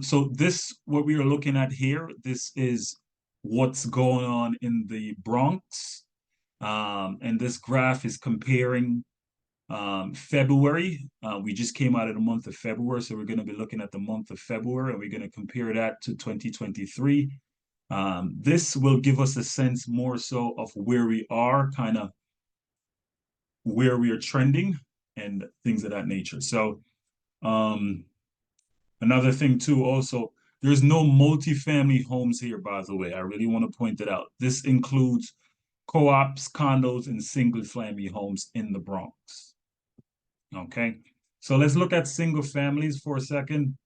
So what we are looking at here, this is what's going on in the Bronx. And this graph is comparing February. We just came out of the month of February, so we're going to be looking at the month of February, and we're going to compare that to 2023. This will give us a sense more so of where we are, kind of where we are trending and things of that nature. So another thing too, also, there's no multifamily homes here, by the way. I really want to point it out. This includes co-ops, condos, and single-family homes in the Bronx. Okay, so let's look at single families for a second.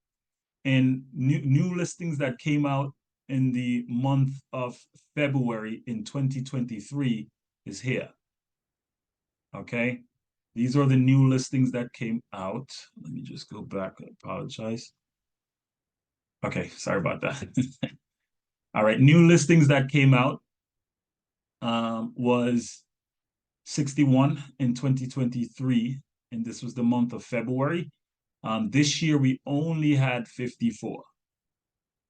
And new listings that came out in the month of February in 2023 is here. Okay, these are the new listings that came out. Let me just go back. I apologize. Okay, sorry about that. All right, new listings that came out was 61 in 2023, and this was the month of February. This year, we only had 54.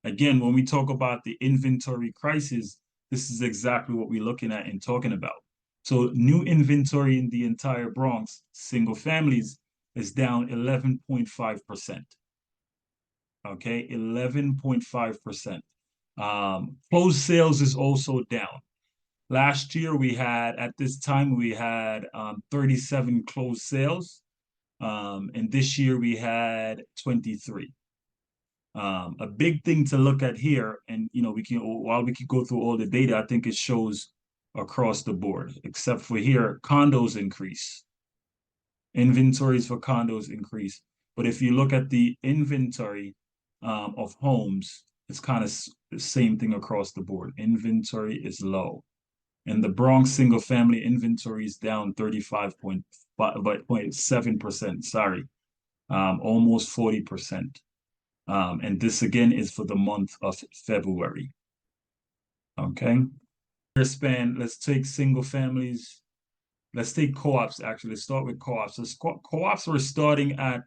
Again, when we talk about the inventory crisis, this is exactly what we're looking at and talking about. So new inventory in the entire Bronx, single families, is down 11.5%. Okay, 11.5%. Closed sales is also down. Last year, at this time, we had 37 closed sales. And this year we had 23. A big thing to look at here, and while we can go through all the data, I think it shows across the board, except for here, condos increase. Inventories for condos increase. But if you look at the inventory of homes, it's kind of the same thing across the board. Inventory is low. And the Bronx single family inventory is down 35.7%, sorry, almost 40%. And this again is for the month of February. Okay. Span, let's take single families. Let's take co-ops, actually. Let's start with co-ops. So co-ops were starting at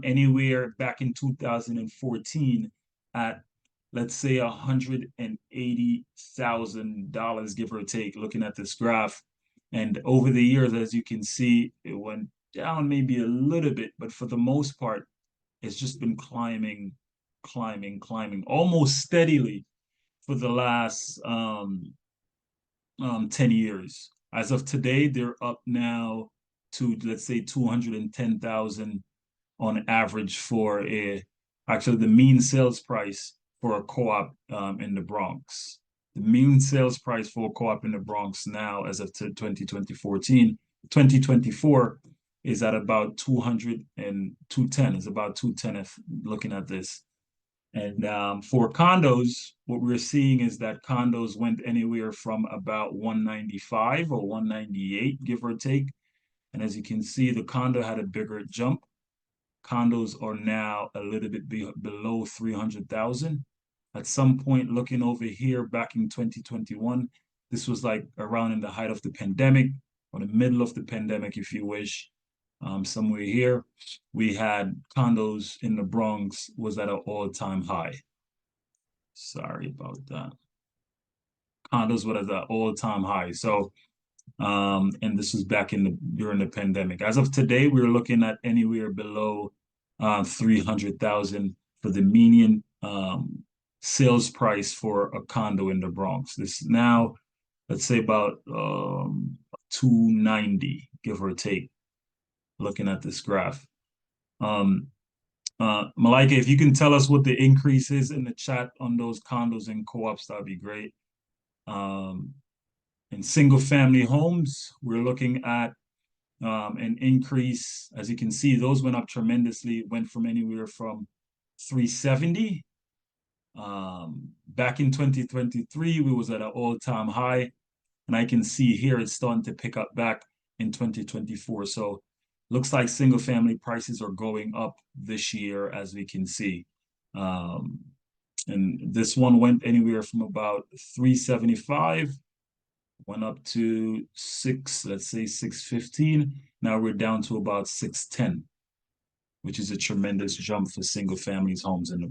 anywhere back in 2014 at, let's say, $180,000, give or take, looking at this graph. And over the years, as you can see, it went down maybe a little bit, but for the most part, it's just been climbing almost steadily for the last 10 years. As of today, they're up now to, let's say, 210,000 on average for actually the mean sales price for a co-op in the Bronx. The mean sales price for a co-op in the Bronx now, as of 2024, is at about 210. It's about 210 if looking at this. And for condos, what we're seeing is that condos went anywhere from about 195 or 198, give or take. And as you can see, the condo had a bigger jump. Condos are now a little bit below 300,000. At some point, looking over here back in 2021, this was like around in the height of the pandemic, or the middle of the pandemic, if you wish. Somewhere here, we had condos in the Bronx was at an all-time high. Sorry about that. Condos were at an all-time high. So, and this was back during the pandemic. As of today, we're looking at anywhere below 300,000 for the median sales price for a condo in the Bronx. This is now, let's say, about 290, give or take, looking at this graph. Malika, if you can tell us what the increase is in the chat on those condos and co-ops, that'd be great. In single family homes, we're looking at an increase. As you can see, those went up tremendously, went from anywhere from 370. Back in 2023, we was at an all-time high. And I can see here it's starting to pick up back in 2024. So looks like single family prices are going up this year, as we can see. And this one went anywhere from about 375, went up to let's say 615. Now we're down to about 610, which is a tremendous jump for single families homes in the